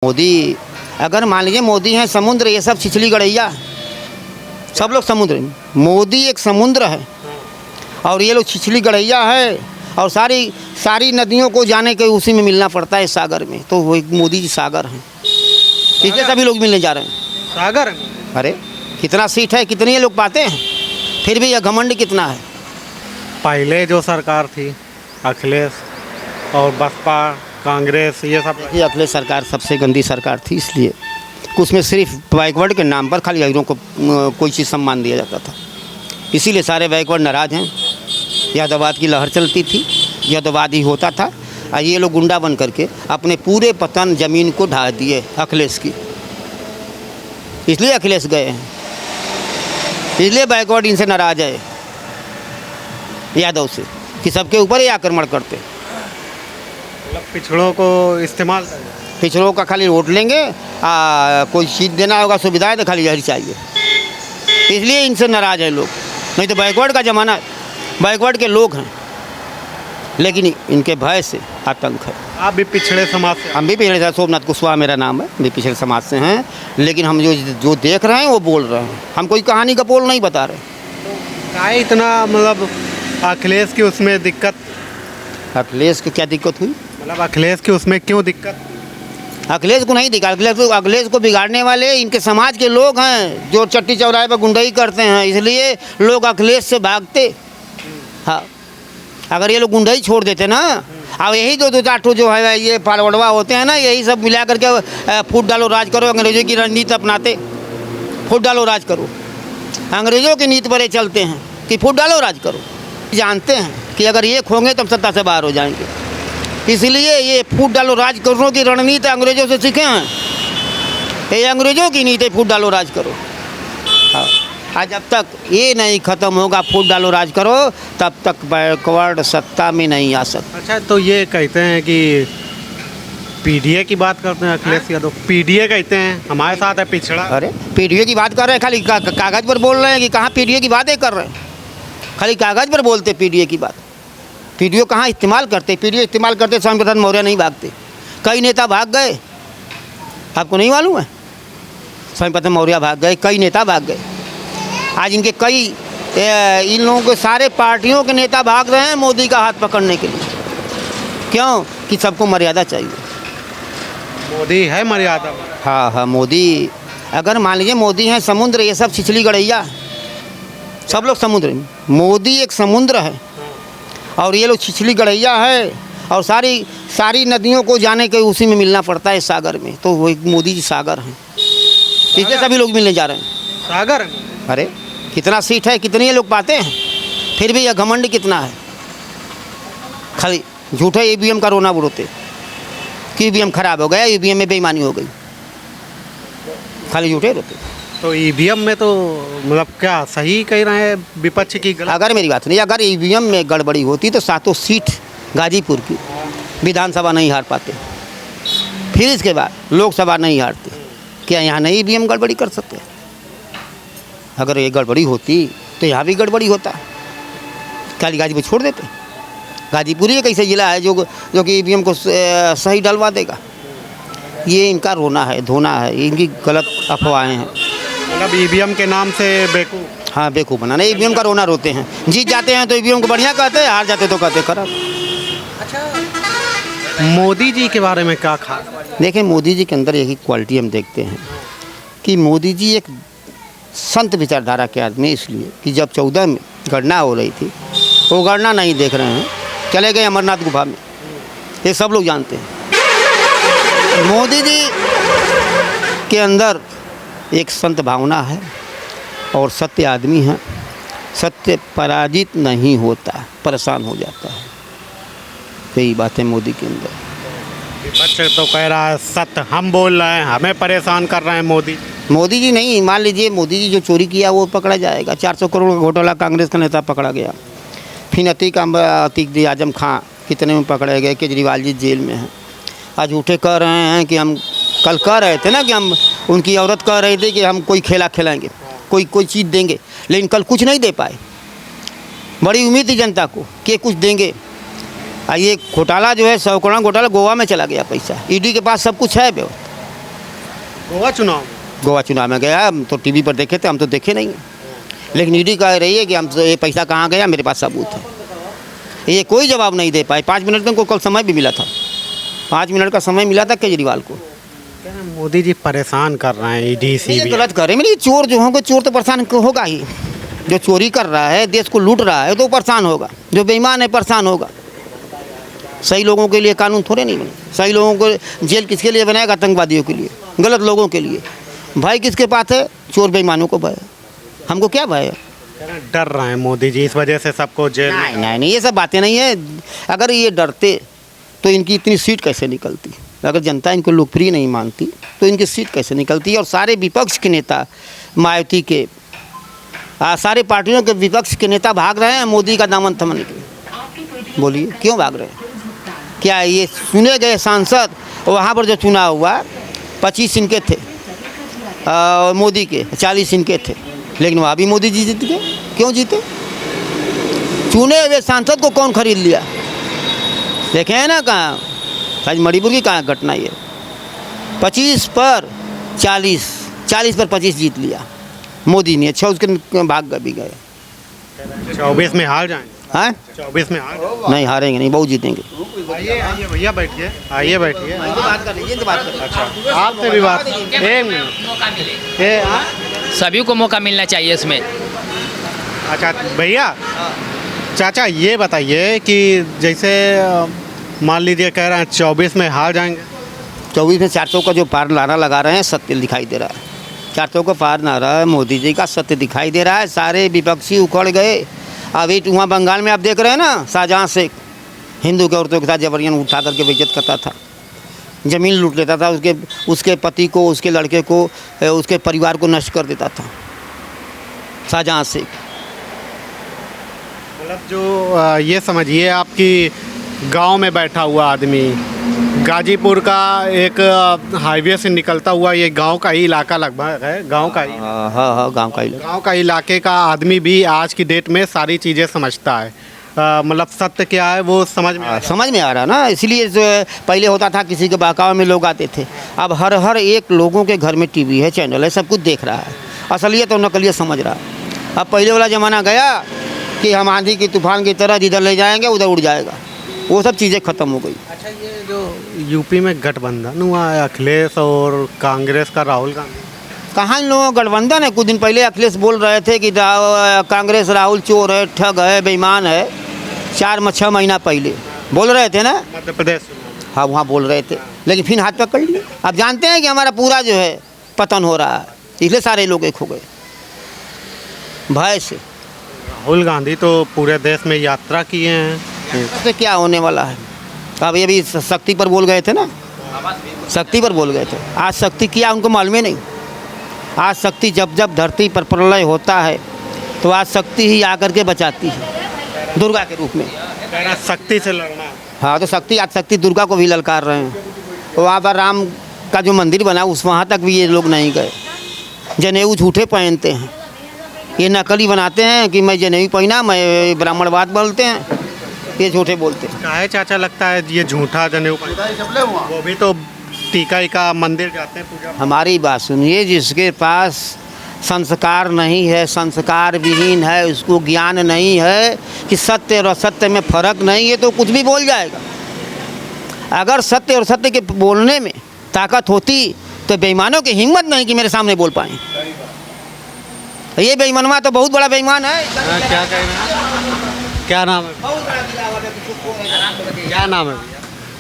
मोदी, अगर मान लीजिए मोदी हैं समुद्र, ये सब छिछली गड़ैया, सब लोग समुद्र हैं। मोदी एक समुद्र है और ये लोग छिछली गड़ैया है और सारी नदियों को जाने के उसी में मिलना पड़ता है सागर में। तो वो एक मोदी जी सागर हैं, इसलिए सभी लोग मिलने जा रहे हैं। सागर अरे कितना सीट है, कितने लोग पाते हैं, फिर भी यह घमंड कितना है। पहले जो सरकार थी अखिलेश और बसपा कांग्रेस ये सब, ये अखिलेश सरकार सबसे गंदी सरकार थी, इसलिए उसमें सिर्फ बैकवर्ड के नाम पर खाली अहीरों को कोई चीज़ सम्मान दिया जाता था, इसीलिए सारे बैकवर्ड नाराज़ हैं। यादववाद की लहर चलती थी, यादववाद ही होता था और ये लोग गुंडा बन करके अपने पूरे पतन ज़मीन को ढा दिए अखिलेश की, इसलिए अखिलेश गए हैं, इसलिए बैकवर्ड इनसे नाराज़ है यादव से कि सबके ऊपर ही आक्रमण करते। मतलब पिछड़ों को इस्तेमाल, पिछड़ों का खाली वोट लेंगे, कोई चीज़ देना होगा सुविधाएं तो खाली यही चाहिए, इसलिए इनसे नाराज़ है लोग। नहीं तो बैकवर्ड का ज़माना, बैकवर्ड के लोग हैं, लेकिन इनके भय से आतंक है। आप भी पिछड़े समाज से? हम भी पिछड़े से, सोमनाथ कुशवाहा मेरा नाम है, भी पिछड़े समाज से हैं, लेकिन हम जो देख रहे हैं वो बोल रहे हैं, हम कोई कहानी का पोल नहीं बता रहे। क्या इतना मतलब अखिलेश की उसमें दिक्कत? अखिलेश को क्या दिक्कत हुई? मतलब अखिलेश की उसमें क्यों दिक्कत? अखिलेश को नहीं दिखा, अखिलेश को बिगाड़ने वाले इनके समाज के लोग हैं जो चट्टी चौराहे पर गुंडई करते हैं, इसलिए लोग अखिलेश से भागते। हाँ, अगर ये लोग गुंडई छोड़ देते ना, अब यही दो चार ठो जो है ये फालवड़वा होते हैं ना, यही सब मिला करके फूट डालो राज करो, अंग्रेजों की रणनीति अपनाते, फूट डालो राज करो, अंग्रेजों की नीति पर ये चलते हैं कि फूट डालो राज करो। जानते हैं कि अगर ये खोंगे तो हम सत्ता से बाहर हो जाएंगे, इसलिए ये फूट डालो राज करो की रणनीति अंग्रेजों से सीखे हैं, ये अंग्रेजों की नीति फूट डालो राज करो। हाँ, आज जब तक ये नहीं ख़त्म होगा फूट डालो राज करो, तब तक बैकवर्ड सत्ता में नहीं आ सकता। अच्छा, तो ये कहते हैं कि पीडीए की बात करते हैं अखिलेश यादव, पीडीए कहते हैं हमारे साथ है पिछड़ा। अरे पीडीए की बात कर रहे हैं, खाली कागज़ पर बोल रहे हैं कि कहाँ पीडीए की बातें कर रहे हैं, खाली कागज़ पर बोलते पीडीए की बात। पीडीओ कहाँ इस्तेमाल करते, पीडीओ इस्तेमाल करते स्वामी प्रसाद मौर्य नहीं भागते, कई नेता भाग गए, आपको नहीं मालूम है? स्वामी प्रसाद मौर्य भाग गए, कई नेता भाग गए, आज इनके कई इन लोगों के सारे पार्टियों के नेता भाग रहे हैं मोदी का हाथ पकड़ने के लिए। क्यों? कि सबको मर्यादा चाहिए। मोदी है मर्यादा। हाँ, मोदी, अगर मान लीजिए मोदी हैं समुद्र, ये सब छिछली गड़ैया, सब लोग समुद्र हैं। मोदी एक समुद्र है और ये लोग छिछली गड़ैया है और सारी नदियों को जाने के उसी में मिलना पड़ता है सागर में। तो वो एक मोदी जी सागर हैं, इसलिए सभी लोग मिलने जा रहे हैं। सागर? अरे कितना सीट है, कितने लोग पाते हैं, फिर भी यह घमंड कितना है। खाली झूठे ईवीएम का रोना बुरोते कि ईवीएम खराब हो गया, ईवीएम में बेईमानी हो गई, खाली झूठे रोते। तो ईवीएम में तो मतलब क्या सही कह रहे हैं विपक्ष की गलत? अगर मेरी बात नहीं, अगर ईवीएम में गड़बड़ी होती तो 7 सीट गाजीपुर की विधानसभा नहीं हार पाते, फिर इसके बाद लोकसभा नहीं हारते। क्या यहाँ नहीं ईवीएम गड़बड़ी कर सकते? अगर ये गड़बड़ी होती तो यहाँ भी गड़बड़ी होता, खाली गाजीपुर छोड़ देते। गाजीपुर ही एक ऐसा जिला है जो कि ईवीएम को सही डलवा देगा। ये इनका रोना है, धोना है, इनकी गलत अफवाहें हैं। मतलब ईवीएम के नाम से बेवकूफ़? हाँ, बेवकूफ़ बनाना, ईवीएम का रोना रोते हैं। जीत जाते हैं तो ईवीएम को बढ़िया कहते हैं, हार जाते तो कहते खराब। अच्छा, मोदी जी के बारे में क्या खास? देखें, मोदी जी के अंदर यही क्वालिटी हम देखते हैं कि मोदी जी एक संत विचारधारा के आदमी, इसलिए कि जब 14 में गणना हो रही थी, वो गणना नहीं देख रहे हैं, चले गए अमरनाथ गुफा में, ये सब लोग जानते हैं। मोदी जी के अंदर एक संत भावना है और सत्य आदमी है, सत्य पराजित नहीं होता, परेशान हो जाता है, यही बात है मोदी के अंदर। विपक्ष तो कह रहा है सत्य हम बोल रहे हैं, हमें परेशान कर रहे हैं मोदी जी नहीं। मान लीजिए मोदी जी जो चोरी किया वो पकड़ा जाएगा, 400 करोड़ का घोटाला कांग्रेस का नेता पकड़ा गया, फिर अतीक आजम खां कितने में पकड़े गए, केजरीवाल जी जेल में हैं। आज उठे कह रहे हैं कि हम कल कह रहे थे ना कि हम, उनकी औरत कह रही थी कि हम कोई खेला खिलाएंगे, कोई चीज़ देंगे, लेकिन कल कुछ नहीं दे पाए। बड़ी उम्मीद थी जनता को कि कुछ देंगे, ये घोटाला जो है 100 करोड़ घोटाला गोवा में चला गया पैसा, ईडी के पास सब कुछ है, गोवा चुनाव में गोवा चुनाव में गया, हम तो टीवी पर देखे थे, हम तो देखे नहीं। लेकिन ईडी कह रही है कि हम ये पैसा कहाँ गया, मेरे पास सबूत है। ये कोई जवाब नहीं दे पाए। 5 मिनट का उनको कल समय भी मिला था, 5 मिनट का समय मिला था केजरीवाल को। कह रहे हैं मोदी जी परेशान कर रहे हैं ईडी ये सीबीआई। गलत कर रहे हैं। मेरी चोर जो होंगे, चोर तो परेशान होगा ही। जो चोरी कर रहा है, देश को लूट रहा है, तो परेशान होगा। जो बेईमान है परेशान होगा। सही लोगों के लिए कानून थोड़े नहीं बने। सही लोगों को जेल किसके लिए बनाएगा? आतंकवादियों के लिए, गलत लोगों के लिए। भय किसके पास है? चोर बेईमानों को भय है। हमको क्या भय है? कह रहे हैं डर रहे हैं मोदी जी, इस वजह से सबको जेल में। नहीं, ये सब बातें नहीं है। अगर ये डरते तो इनकी इतनी सीट कैसे निकलती? अगर जनता इनको लोकप्रिय नहीं मानती तो इनकी सीट कैसे निकलती? और सारे विपक्ष के नेता, मायावती के, सारे पार्टियों के विपक्ष के नेता भाग रहे हैं मोदी का दामन थामने के लिए। बोलिए क्यों भाग रहे हैं? क्या ये चुने गए सांसद वहाँ पर जो चुनाव हुआ 25 इनके थे, मोदी के 40 इनके थे, लेकिन वहाँ भी मोदी जी जीत गए। क्यों जीते? चुने हुए सांसद को कौन खरीद लिया? देखे हैं ना कहाँ, आज मणिपुर की कहाँ घटना ये, 25 पर 40, 40 पर 25 जीत लिया मोदी ने। अच्छा, उसके भाग भी गए। 24 में हार जाएंगे। हाँ, 24 में हार जाएंगे। नहीं हारेंगे नहीं, बहुत जीतेंगे। आइए आइए भैया बैठिए, आइए बैठिए। बात कर लीजिए, बात कर। अच्छा, आपसे भी बात, एक मिनट। मौका मिले, ए, हाँ? सभी को मौका मिलना चाहिए इसमें। अच्छा भैया, चाचा ये बताइए कि जैसे मान लीजिए कह रहे हैं 24 में हार जाएंगे। 24 में 400 का जो पार नारा लगा रहे हैं, सत्य दिखाई दे रहा है। 400 का पार नारा है मोदी जी का, सत्य दिखाई दे रहा है। सारे विपक्षी उखड़ गए। अभी वहाँ बंगाल में आप देख रहे हैं ना, शाहजहाँ शेख हिंदू के औरतों के साथ जबरन उठा करके बेइज्जत करता था, ज़मीन लूट लेता था, उसके पति को, उसके लड़के को, उसके परिवार को नष्ट कर देता था शाहजहाँ शेख। मतलब जो ये समझिए आपकी गांव में बैठा हुआ आदमी, गाजीपुर का एक हाईवे से निकलता हुआ ये गांव का ही इलाका लगभग है, गांव का ही, हाँ, गांव का ही लोग। गांव का इलाके का आदमी भी आज की डेट में सारी चीज़ें समझता है। मतलब सत्य क्या है वो समझ में समझ में आ रहा ना। इसलिए जो पहले होता था किसी के बहकावे में लोग आते थे, अब हर एक लोगों के घर में टीवी है, चैनल है, सब कुछ देख रहा है, असलियत और नकलियत समझ रहा है। अब पहले वाला ज़माना गया कि हम आंधी की तूफान की तरह जिधर ले जाएंगे उधर उड़ जाएगा, वो सब चीज़ें ख़त्म हो गई। अच्छा, ये जो यूपी में गठबंधन हुआ है अखिलेश और कांग्रेस का, राहुल गांधी, कहाँ इन लोगों का गठबंधन है? कुछ दिन पहले अखिलेश बोल रहे थे कि कांग्रेस राहुल चोर है, ठग है, बेईमान है। 4-6 महीना पहले बोल रहे थे ना, मध्य प्रदेश। हाँ वहाँ बोल रहे थे, लेकिन फिर हाथ पकड़ लिए। अब जानते हैं कि हमारा पूरा जो है पतन हो रहा है, इसलिए सारे लोग एक हो गए भय से। राहुल गांधी तो पूरे देश में यात्रा किए हैं। तो क्या होने वाला है? अब ये भी शक्ति पर बोल गए थे ना, शक्ति पर बोल गए थे। आज शक्ति किया उनको मालूम ही नहीं। आज शक्ति जब जब धरती पर प्रलय होता है तो आज शक्ति ही आकर के बचाती है, दुर्गा के रूप में। शक्ति से लड़ना है। हाँ, तो शक्ति, आज शक्ति दुर्गा को भी ललकार रहे हैं। वहाँ पर राम का जो मंदिर बना उस वहाँ तक भी ये लोग नहीं गए। जनेऊ झूठे पहनते हैं, ये नकली बनाते हैं कि मैं जनेऊ पहना, मैं ब्राह्मणवाद बोलते हैं, ये झूठे बोलते हैं। काहे चाचा लगता है ये झूठा जनेऊ? वो भी तो टीका का मंदिर जाते हैं पूजा। हमारी बात सुनिए, जिसके पास संस्कार नहीं है, संस्कार विहीन है, उसको ज्ञान नहीं है कि सत्य और असत्य में फ़र्क नहीं है, तो कुछ भी बोल जाएगा। अगर सत्य और सत्य के बोलने में ताकत होती तो बेईमानों की हिम्मत नहीं कि मेरे सामने बोल पाएँ। ये बेईमानवा तो बहुत बड़ा बेईमान है। क्या कह रहे हैं? क्या नाम है? क्या नाम है?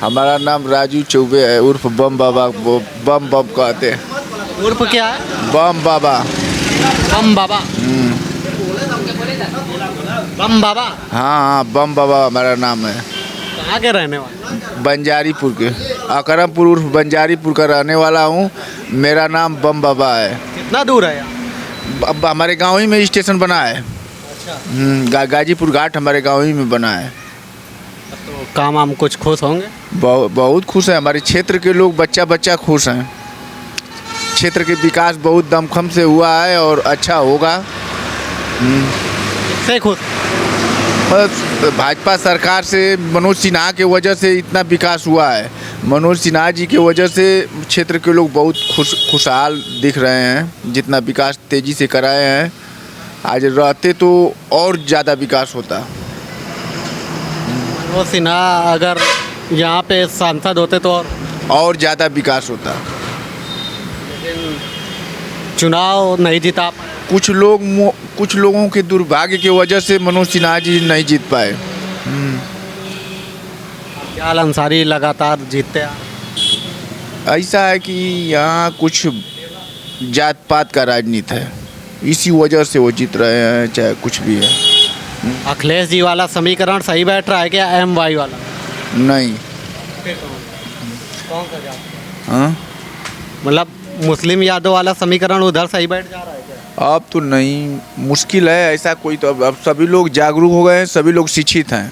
हमारा नाम राजू चौबे है, उर्फ बम बाबा। वो बम कहते हैं। उर्फ क्या है? बम बाबा। बम बाबा। बम बाबा। हाँ, बम बाबा हमारा नाम है। कहाँ के रहने वाले? बंजारीपुर के, अकरमपुर उर्फ बंजारीपुर का रहने वाला हूँ। मेरा नाम बम बाबा है। कितना दूर है यहाँ? अब हमारे गाँव ही में स्टेशन बना है। गाजीपुर घाट हमारे गाँव ही में बना है। तो काम हम कुछ खुश होंगे? बहुत खुश है। हमारे क्षेत्र के लोग बच्चा खुश हैं। क्षेत्र के विकास बहुत दमखम से हुआ है और अच्छा होगा। से खुश? बस भाजपा सरकार से, मनोज सिन्हा के वजह से इतना विकास हुआ है। मनोज सिन्हा जी की वजह से क्षेत्र के लोग बहुत खुशहाल दिख रहे हैं। जितना विकास तेज़ी से कराए हैं, आज रहते तो और ज़्यादा विकास होता। मनोज सिन्हा अगर यहाँ पे सांसद होते तो और ज़्यादा विकास होता। चुनाव नहीं जीता। कुछ लोगों के दुर्भाग्य की वजह से मनोज सिन्हा जी नहीं जीत पाए। क्या अंसारी लगातार जीतते हैं? ऐसा है कि यहाँ कुछ जात पात का राजनीति है, इसी वजह से वो जीत रहे हैं, चाहे कुछ भी है। अखिलेश जी वाला समीकरण सही बैठ रहा है क्या MY वाला? नहीं। कौन सा जात? हाँ, मतलब मुस्लिम यादव वाला समीकरण उधर सही बैठ जा रहा है क्या? अब तो नहीं, मुश्किल है ऐसा कोई। तो अब सभी लोग जागरूक हो गए हैं, सभी लोग शिक्षित हैं।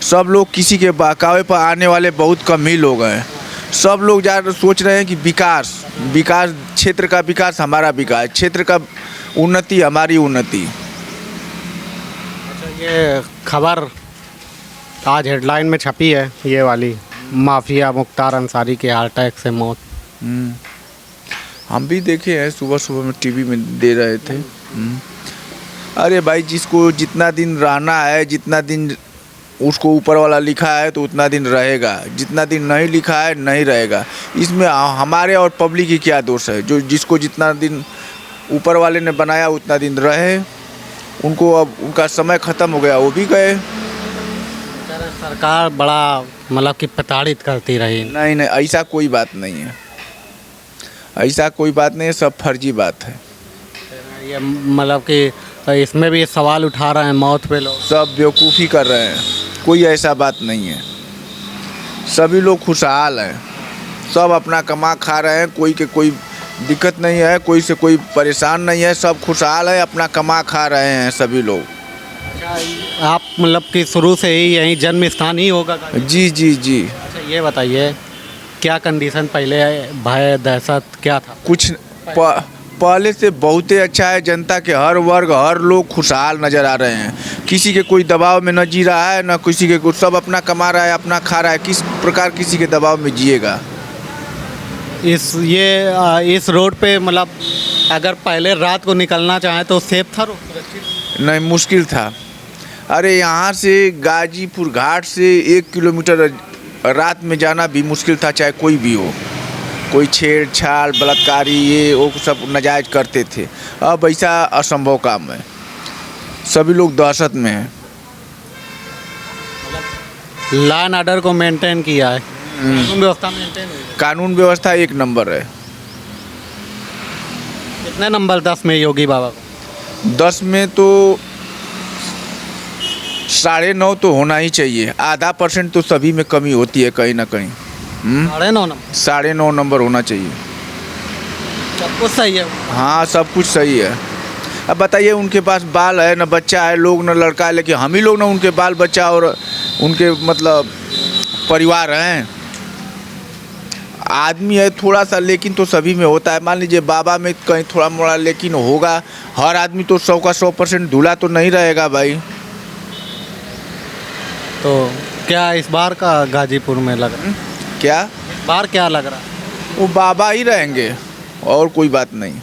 सब लोग किसी के बहकावे पर आने वाले बहुत कम ही लोग हैं। सब लोग सोच रहे हैं कि विकास क्षेत्र का विकास हमारा विकास, क्षेत्र का उन्नति हमारी उन्नति। अच्छा, ये खबर आज हेडलाइन में छपी है, ये वाली, माफिया मुख्तार अंसारी के हार्ट अटैक से मौत। हम भी देखे हैं, सुबह सुबह में टीवी में दे रहे थे। अरे भाई, जिसको जितना दिन रहना है, जितना दिन उसको ऊपर वाला लिखा है तो उतना दिन रहेगा, जितना दिन नहीं लिखा है नहीं रहेगा। इसमें हमारे और पब्लिक की क्या दोष है? जो जिसको जितना दिन ऊपर वाले ने बनाया उतना दिन रहे, उनको अब उनका समय ख़त्म हो गया, वो भी गए। सरकार बड़ा मतलब कि प्रताड़ित करती रही। नहीं, ऐसा कोई बात नहीं है, ऐसा कोई बात नहीं है, सब फर्जी बात है। ये मतलब कि इसमें भी सवाल उठा रहे हैं मौत पे लोग। सब बेवकूफ़ी कर रहे हैं, कोई ऐसा बात नहीं है। सभी लोग खुशहाल हैं, सब अपना कमा खा रहे हैं, कोई के कोई दिक्कत नहीं है, कोई से कोई परेशान नहीं है, सब खुशहाल है, अपना कमा खा रहे हैं सभी लोग। आप मतलब कि शुरू से ही यहीं जन्म स्थान ही होगा? जी। अच्छा, ये बताइए क्या कंडीशन पहले, भय दहशत क्या था? कुछ पहले से बहुत ही अच्छा है। जनता के हर वर्ग, हर लोग खुशहाल नज़र आ रहे हैं। किसी के कोई दबाव में न जी रहा है, न किसी के कुछ, सब अपना कमा रहा है, अपना खा रहा है। किस प्रकार किसी के दबाव में जिएगा? इस रोड पे मतलब अगर पहले रात को निकलना चाहें तो सेफ था? नहीं, मुश्किल था। अरे यहाँ से गाजीपुर घाट से 1 किलोमीटर रात में जाना भी मुश्किल था, चाहे कोई भी हो। कोई छेड़छाड़, बलात्कारी, ये वो सब नाजायज करते थे। अब ऐसा असंभव काम है, सभी लोग दहशत में हैं। लॉ एंड ऑर्डर को मेंटेन किया है, कानून व्यवस्था मेंटेन है। कानून व्यवस्था 1 नंबर है। कितने नंबर 10 में योगी बाबा को? 10 में तो 9.5 तो होना ही चाहिए। आधा % तो सभी में कमी होती है कहीं ना कहीं। 9.5 नंबर? 9.5 नंबर होना चाहिए। सब कुछ सही है? हाँ, सब कुछ सही है। अब बताइए, उनके पास बाल है, न बच्चा है, लोग न लड़का है, लेकिन हम ही लोग ना उनके बाल बच्चा और उनके मतलब परिवार हैं। आदमी है थोड़ा सा लेकिन तो सभी में होता है। मान लीजिए बाबा में कहीं थोड़ा मोड़ा लेकिन होगा, हर आदमी तो 100 का 100% दूल्हा तो नहीं रहेगा भाई। तो क्या इस बार का गाजीपुर में लग रहा है? क्या इस बार क्या लग रहा है? वो बाबा ही रहेंगे और कोई बात नहीं।